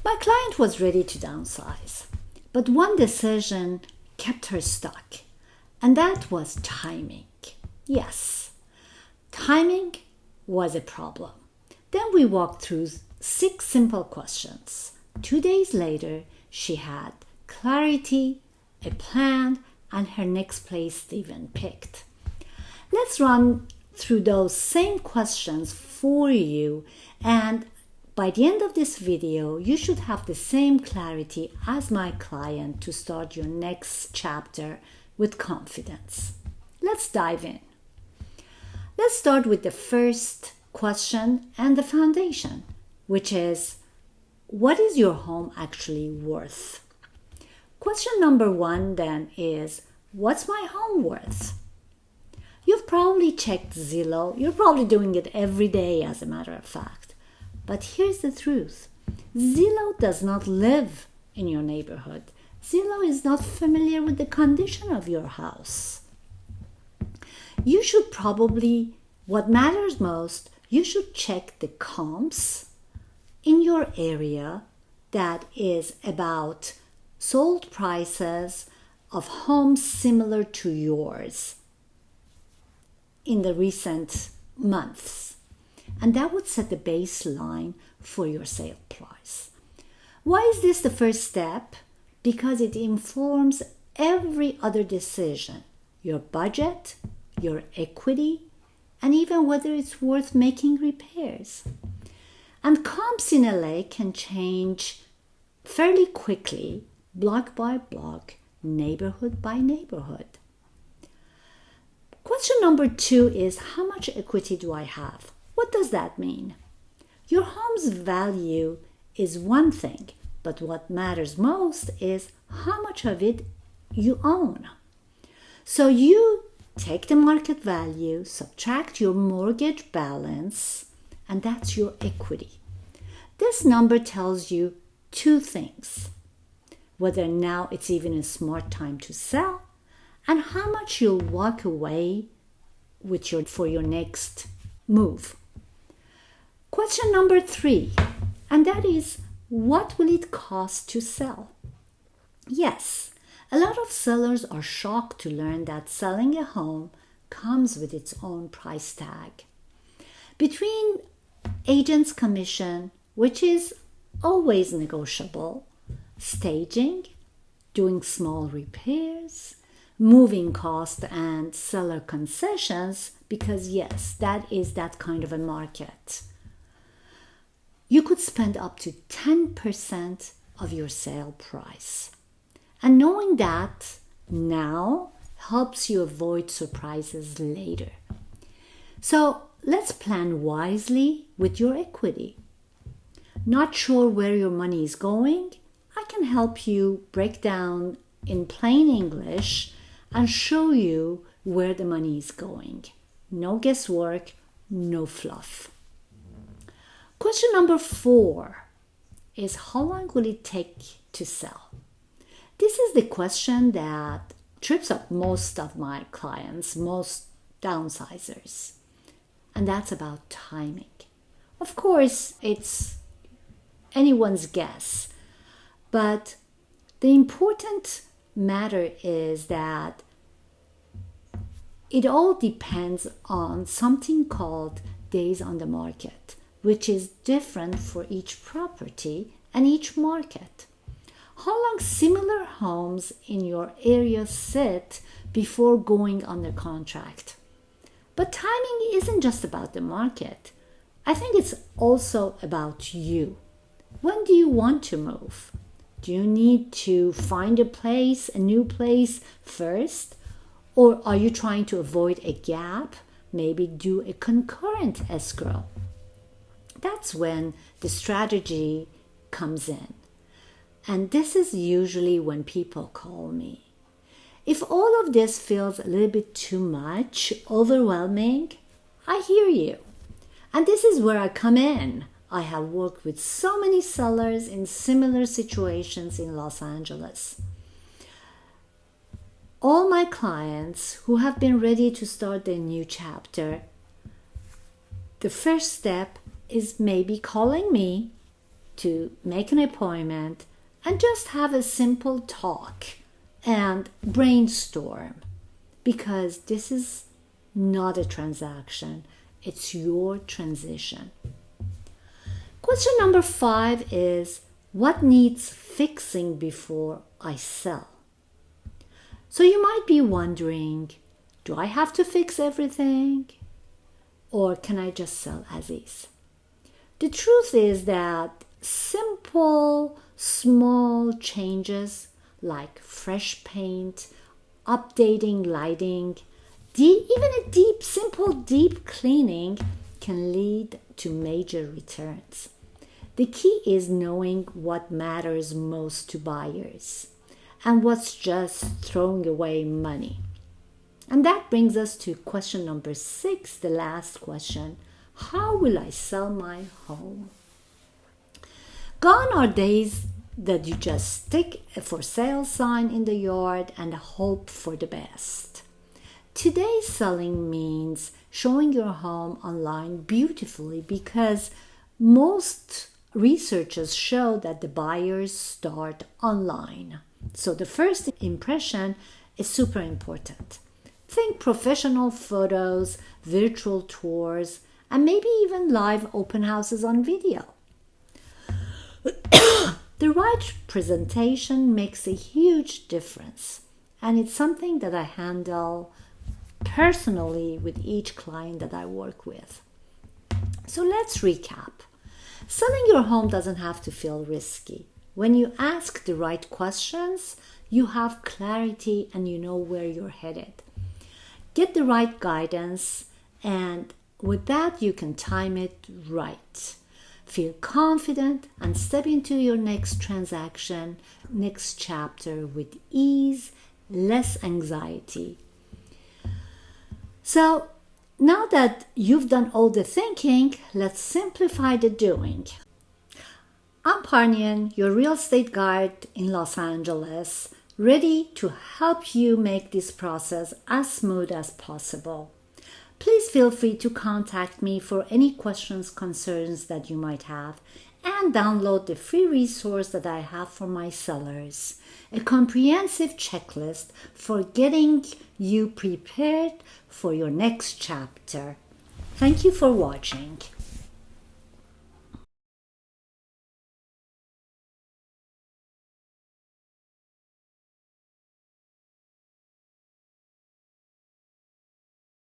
My client was ready to downsize, but one decision kept her stuck, and that was timing. Yes, timing was a problem. Then we walked through 6 simple questions. 2 days later, she had clarity, a plan, and her next place even picked. Let's run through those same questions for you, and by the end of this video, you should have the same clarity as my client to start your next chapter with confidence. Let's dive in. Let's start with the first question and the foundation, which is, what is your home actually worth? Question number 1 then is, what's my home worth? You've probably checked Zillow. You're probably doing it every day, as a matter of fact. But here's the truth. Zillow does not live in your neighborhood. Zillow is not familiar with the condition of your house. You should probably, what matters most, you should check the comps in your area that is about sold prices of homes similar to yours in the recent months. And that would set the baseline for your sale price. Why is this the first step? Because it informs every other decision, your budget, your equity, and even whether it's worth making repairs. And comps in LA can change fairly quickly, block by block, neighborhood by neighborhood. Question number 2 is, how much equity do I have? What does that mean? Your home's value is one thing, but what matters most is how much of it you own. So you take the market value, subtract your mortgage balance, and that's your equity. This number tells you 2 things: whether now it's even a smart time to sell, and how much you'll walk away with for your next move. Question number 3, and that is, what will it cost to sell? Yes, a lot of sellers are shocked to learn that selling a home comes with its own price tag. Between agent's commission, which is always negotiable, staging, doing small repairs, moving cost, and seller concessions, because yes, that is that kind of a market, you could spend up to 10% of your sale price. And knowing that now helps you avoid surprises later. So let's plan wisely with your equity. Not sure where your money is going? I can help you break down in plain English and show you where the money is going. No guesswork, no fluff. Question number 4 is, how long will it take to sell? This is the question that trips up most of my clients, most downsizers. And that's about timing. Of course, it's anyone's guess. But the important matter is that it all depends on something called days on the market, which is different for each property and each market. How long similar homes in your area sit before going under contract? But timing isn't just about the market. I think it's also about you. When do you want to move? Do you need to find a new place first? Or are you trying to avoid a gap? Maybe do a concurrent escrow. That's when the strategy comes in. And this is usually when people call me. If all of this feels a little bit too much, overwhelming, I hear you. And this is where I come in. I have worked with so many sellers in similar situations in Los Angeles. All my clients who have been ready to start their new chapter, the first step is maybe calling me to make an appointment and just have a simple talk and brainstorm, because this is not a transaction, it's your transition. Question number 5 is, what needs fixing before I sell? So you might be wondering, do I have to fix everything? Or can I just sell as is? The truth is that simple, small changes like fresh paint, updating lighting, even a simple deep cleaning can lead to major returns. The key is knowing what matters most to buyers and what's just throwing away money. And that brings us to question number 6, the last question. How will I sell my home? Gone are days that you just stick a for sale sign in the yard and hope for the best. Today's selling means showing your home online beautifully, because most researchers show that the buyers start online. So the first impression is super important. Think professional photos, virtual tours, and maybe even live open houses on video. The right presentation makes a huge difference, and it's something that I handle personally with each client that I work with. So let's recap. Selling your home doesn't have to feel risky. When you ask the right questions, you have clarity and you know where you're headed. Get the right guidance, and with that you can time it right. Feel confident and step into your next transaction, next chapter with ease, less anxiety. So now that you've done all the thinking, let's simplify the doing. I'm Parnian, your real estate guide in Los Angeles, ready to help you make this process as smooth as possible. Please feel free to contact me for any questions, concerns that you might have, and download the free resource that I have for my sellers, a comprehensive checklist for getting you prepared for your next chapter. Thank you for watching.